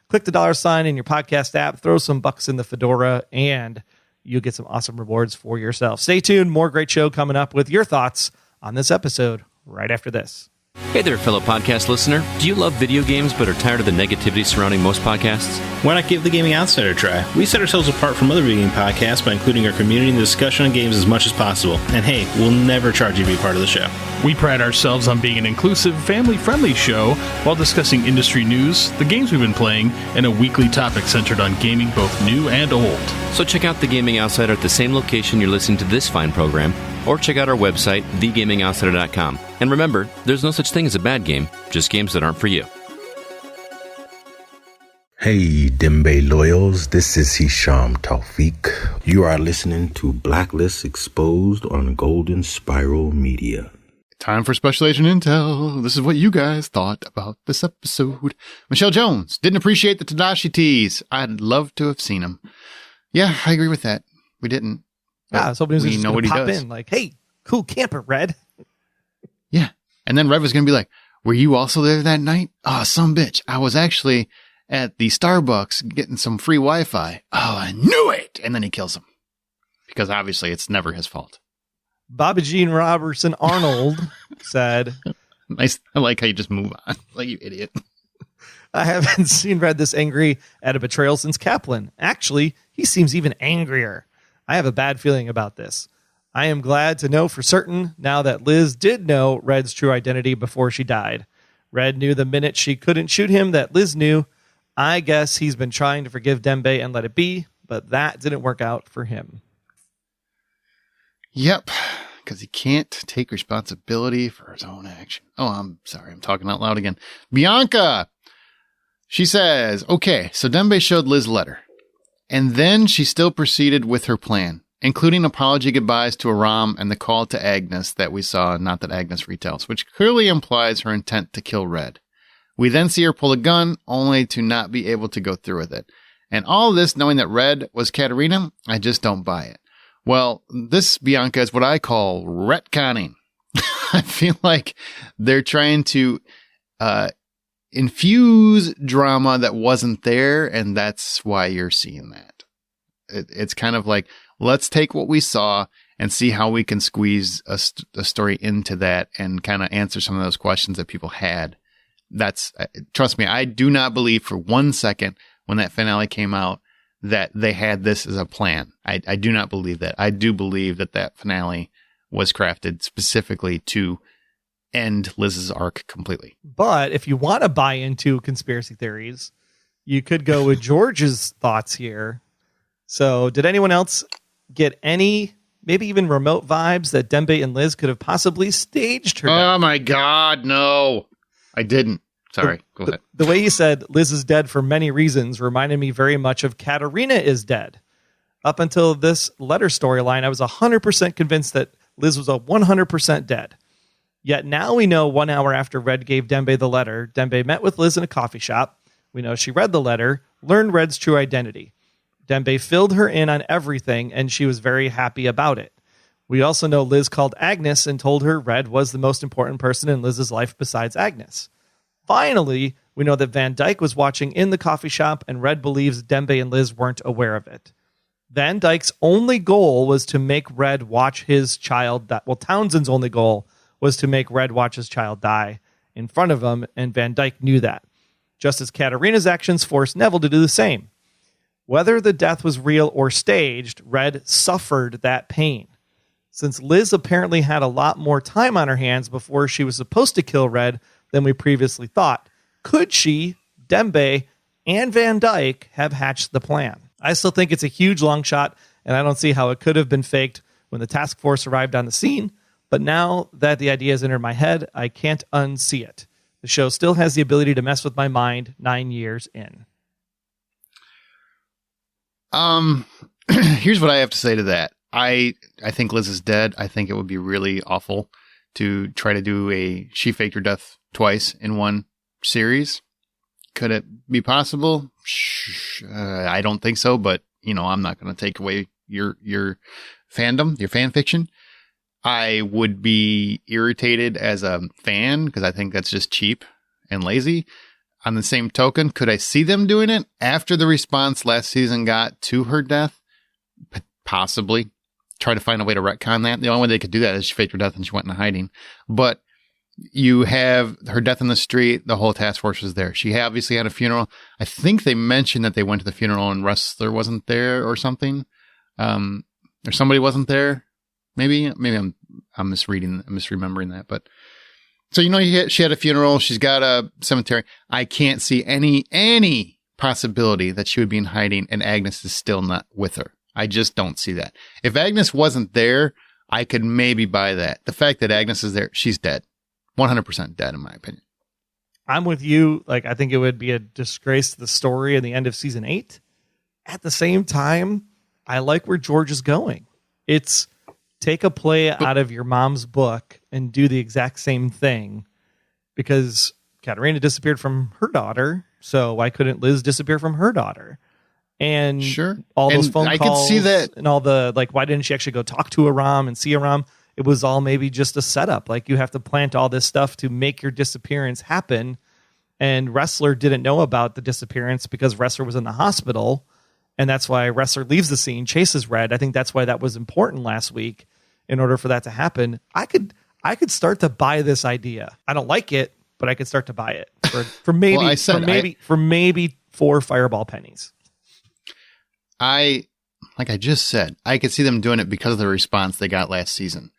Click the $sign in your podcast app. Throw some bucks in the fedora, and you'll get some awesome rewards for yourself. Stay tuned. More great show coming up with your thoughts on this episode right after this. Hey there, fellow podcast listener. Do you love video games but are tired of the negativity surrounding most podcasts? Why not give The Gaming Outsider a try? We set ourselves apart from other video game podcasts by including our community in the discussion on games as much as possible. And hey, we'll never charge you to be part of the show. We pride ourselves on being an inclusive, family-friendly show while discussing industry news, the games we've been playing, and a weekly topic centered on gaming both new and old. So check out The Gaming Outsider at the same location you're listening to this fine program, or check out our website, thegamingoutsider.com. And remember, there's no such thing as a bad game, just games that aren't for you. Hey, Dembe Loyals, this is Hisham Tawfiq. You are listening to Blacklist Exposed on Golden Spiral Media. Time for Special Agent Intel. This is what you guys thought about this episode. Michelle Jones didn't appreciate the Tadashi tease. I'd love to have seen him. Yeah, I agree with that. We didn't. Yeah, I was hoping he was we just know going what to he pop does. in like, hey, cool camper, Red. Yeah. And then Red was going to be like, were you also there that night? Oh, some bitch. I was actually at the Starbucks getting some free Wi-Fi. Oh, I knew it. And then he kills him. Because obviously it's never his fault. Bobby Jean Robertson Arnold said, Nice. I like how you just move on. Like, you idiot. I haven't seen Red this angry at a betrayal since Kaplan. Actually, he seems even angrier. I have a bad feeling about this. I am glad to know for certain now that Liz did know Red's true identity before she died. Red knew the minute she couldn't shoot him that Liz knew. I guess he's been trying to forgive Dembe and let it be, but that didn't work out for him. Yep. Because he can't take responsibility for his own action. Oh, I'm sorry. I'm talking out loud again. Bianca. She says, okay, so Dembe showed Liz a letter. And then she still proceeded with her plan, including apology goodbyes to Aram and the call to Agnes that we saw, not that Agnes retells, which clearly implies her intent to kill Red. We then see her pull a gun, only to not be able to go through with it. And all this knowing that Red was Katerina, I just don't buy it. Well, this, Bianca, is what I call retconning. I feel like they're trying to infuse drama that wasn't there, and that's why you're seeing that. It's kind of like, let's take what we saw and see how we can squeeze a story into that and kind of answer some of those questions that people had. That's, trust me, I do not believe for 1 second when that finale came out that they had this as a plan. I do not believe that. I do believe that that finale was crafted specifically to end Liz's arc completely. But if you want to buy into conspiracy theories, you could go with George's thoughts here. So did anyone else get any, maybe even remote vibes that Dembe and Liz could have possibly staged her death? Oh my God, no. I didn't. Sorry, go ahead. The way you said Liz is dead for many reasons reminded me very much of Katerina is dead. Up until this letter storyline, I was 100% convinced that Liz was 100% dead. Yet now we know 1 hour after Red gave Dembe the letter, Dembe met with Liz in a coffee shop. We know she read the letter, learned Red's true identity. Dembe filled her in on everything, and she was very happy about it. We also know Liz called Agnes and told her Red was the most important person in Liz's life besides Agnes. Finally, we know that Van Dyke was watching in the coffee shop, and Red believes Dembe and Liz weren't aware of it. Van Dyke's only goal was to make Red watch his child die. Well, Townsend's only goal was to make Red watch his child die in front of him, and Van Dyke knew that. Just as Katerina's actions forced Neville to do the same. Whether the death was real or staged, Red suffered that pain. since Liz apparently had a lot more time on her hands before she was supposed to kill Red than we previously thought. Could she, Dembe, and Van Dyke have hatched the plan? I still think it's a huge long shot, and I don't see how it could have been faked when the task force arrived on the scene. But now that the idea has entered my head, I can't unsee it. The show still has the ability to mess with my mind 9 years in. Here's what I have to say to that. I think Liz is dead. I think it would be really awful to try to do a she faked her death twice in one series. Could it be possible? I don't think so, but I'm not going to take away your fandom, your fan fiction. I would be irritated as a fan because I think that's just cheap and lazy. On the same token, could I see them doing it after the response last season got to her death? Possibly. Try to find a way to retcon that. The only way they could do that is she faked her death and she went into hiding. But you have her death in the street. The whole task force was there. She obviously had a funeral. I think they mentioned that they went to the funeral and Ressler wasn't there or something. Or somebody wasn't there. Maybe I'm misremembering that. But so, she had a funeral. She's got a cemetery. I can't see any possibility that she would be in hiding and Agnes is still not with her. I just don't see that. If Agnes wasn't there, I could maybe buy that. The fact that Agnes is there, she's dead. 100% dead, in my opinion. I'm with you. I think it would be a disgrace to the story in the end of season 8. At the same time, I like where George is going. It's take a play out of your mom's book and do the exact same thing, because Katerina disappeared from her daughter. So why couldn't Liz disappear from her daughter? And sure, all those phone calls, I could see that, and all the why didn't she actually go talk to Aram and see Aram? It was all maybe just a setup. You have to plant all this stuff to make your disappearance happen. And Ressler didn't know about the disappearance because Ressler was in the hospital, and that's why Ressler leaves the scene, chases Red. I think that's why that was important last week in order for that to happen. I could start to buy this idea. I don't like it, but I could start to buy it for maybe well, maybe 4 fireball pennies. Like I just said, I could see them doing it because of the response they got last season.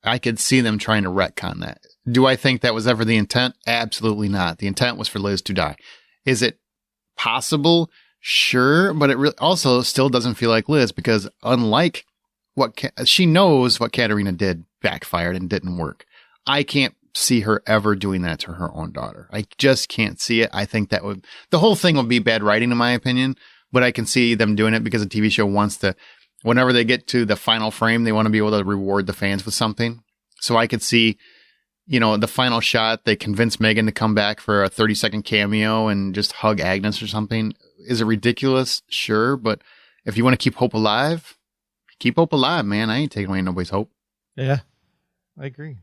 I could see them trying to retcon that. Do I think that was ever the intent? Absolutely not. The intent was for Liz to die. Is it possible? Sure, but it also still doesn't feel like Liz, because unlike she knows what Katerina did backfired and didn't work. I can't see her ever doing that to her own daughter. I just can't see it. I think the whole thing would be bad writing, in my opinion. But I can see them doing it because the TV show wants to, whenever they get to the final frame, they want to be able to reward the fans with something. So I could see, the final shot, they convince Megan to come back for a 30-second cameo and just hug Agnes or something. Is it ridiculous? Sure. But if you want to keep hope alive, man. I ain't taking away nobody's hope. Yeah, I agree.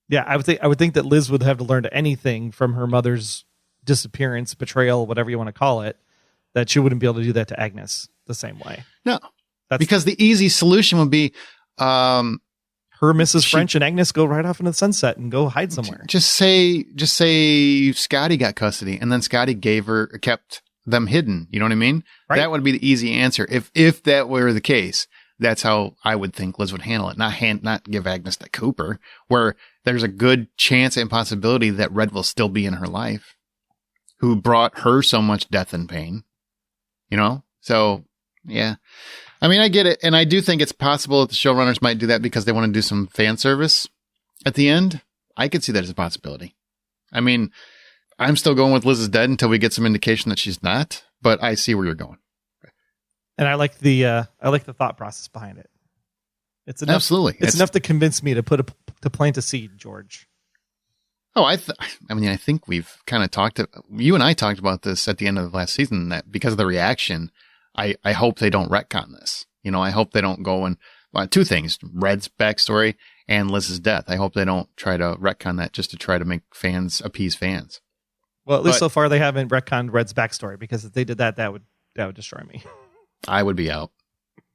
Yeah, I would think that Liz would have to learn anything from her mother's disappearance, betrayal, whatever you want to call it, that she wouldn't be able to do that to Agnes the same way. No, because the easy solution would be her, Mrs. French, and Agnes go right off into the sunset and go hide somewhere. Just say Scotty got custody, and then Scotty kept them hidden. You know what I mean? Right. That would be the easy answer. If that were the case, that's how I would think Liz would handle it. Not give Agnes to Cooper, where there's a good chance and possibility that Red will still be in her life, who brought her so much death and pain. So yeah, I mean, I get it. And I do think it's possible that the showrunners might do that because they want to do some fan service at the end. I could see that as a possibility. I mean, I'm still going with Liz is dead until we get some indication that she's not, but I see where you're going. And I like the thought process behind it. It's enough. Absolutely. It's enough to convince me to plant a seed, George. Oh, I think we've kind of you and I talked about this at the end of the last season, that because of the reaction, I hope they don't retcon this. I hope they don't go and, two things, Red's backstory and Liz's death. I hope they don't try to retcon that just to try to make appease fans. Well, at least so far they haven't retconned Red's backstory, because if they did that, that would destroy me. I would be out.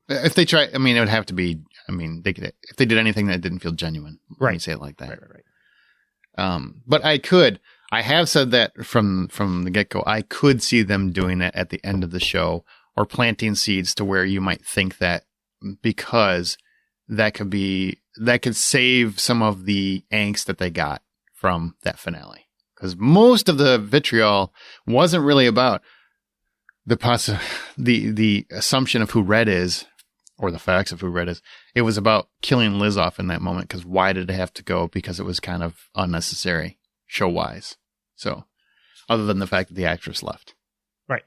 If they try, it would have to be, if they did anything that didn't feel genuine. Right. Let me say it like that. Right. But I have said that from the get-go, I could see them doing that at the end of the show, or planting seeds to where you might think that because that could save some of the angst that they got from that finale. Because most of the vitriol wasn't really about the assumption of who Red is or the facts of who Red is. It was about killing Liz off in that moment. Because why did it have to go? Because it was kind of unnecessary show wise. So other than the fact that the actress left. Right.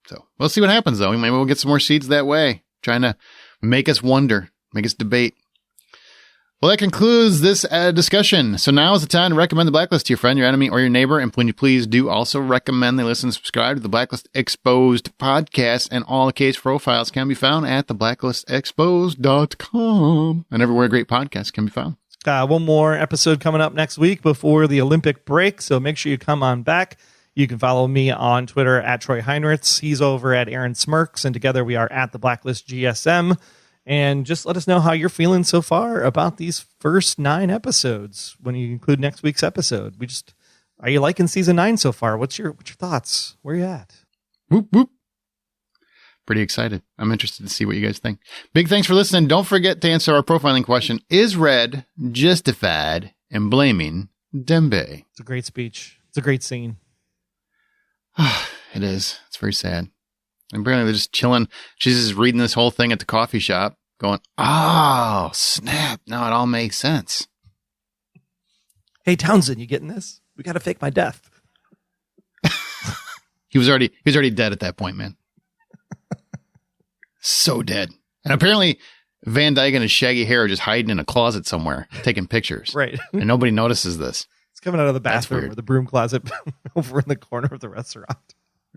So we'll see what happens though. Maybe we'll get some more seeds that way, trying to make us wonder, make us debate. Well, that concludes this discussion. So now is the time to recommend the Blacklist to your friend, your enemy, or your neighbor. And please do also recommend they listen and subscribe to the Blacklist Exposed podcast. And all the case profiles can be found at theblacklistexposed.com and everywhere great podcasts can be found. One more episode coming up next week before the Olympic break. So make sure you come on back. You can follow me on Twitter at Troy Heinrichs. He's over at Aaron Smirks. And together we are at the Blacklist GSM. And just let us know how you're feeling so far about these first 9 episodes when you include next week's episode. Are you liking season 9 so far? What's your thoughts? Where are you at? Whoop, whoop. Pretty excited. I'm interested to see what you guys think. Big thanks for listening. Don't forget to answer our profiling question. Is Red justified in blaming Dembe? It's a great speech. It's a great scene. It is. It's very sad. And apparently they're just chilling. She's just reading this whole thing at the coffee shop going, oh, snap. Now it all makes sense. Hey, Townsend, you getting this? We got to fake my death. He was already dead at that point, man. So dead. And apparently Van Dyke and his shaggy hair are just hiding in a closet somewhere, taking pictures. Right. And nobody notices this. It's coming out of the bathroom or the broom closet over in the corner of the restaurant.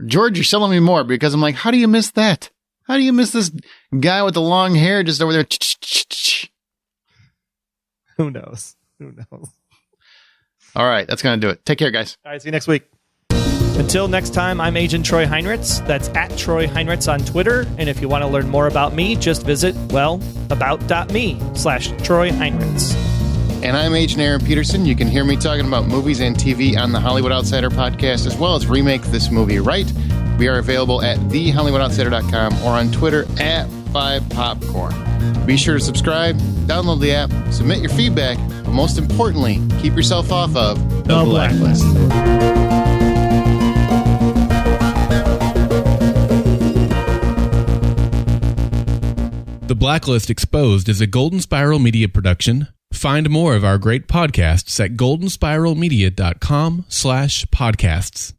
George, you're selling me more because I'm like, how do you miss that? How do you miss this guy with the long hair just over there? Who knows? All right. That's going to do it. Take care, guys. All right. See you next week. Until next time, I'm Agent Troy Heinrichs. That's at Troy Heinrichs on Twitter. And if you want to learn more about me, just visit, about.me/Troy Heinrichs. And I'm Agent Aaron Peterson. You can hear me talking about movies and TV on the Hollywood Outsider podcast, as well as Remake This Movie Right. We are available at thehollywoodoutsider.com or on Twitter at 5popcorn. Be sure to subscribe, download the app, submit your feedback, but most importantly, keep yourself off of the Blacklist. The Blacklist Exposed is a Golden Spiral Media production. Find more of our great podcasts at goldenspiralmedia.com/podcasts.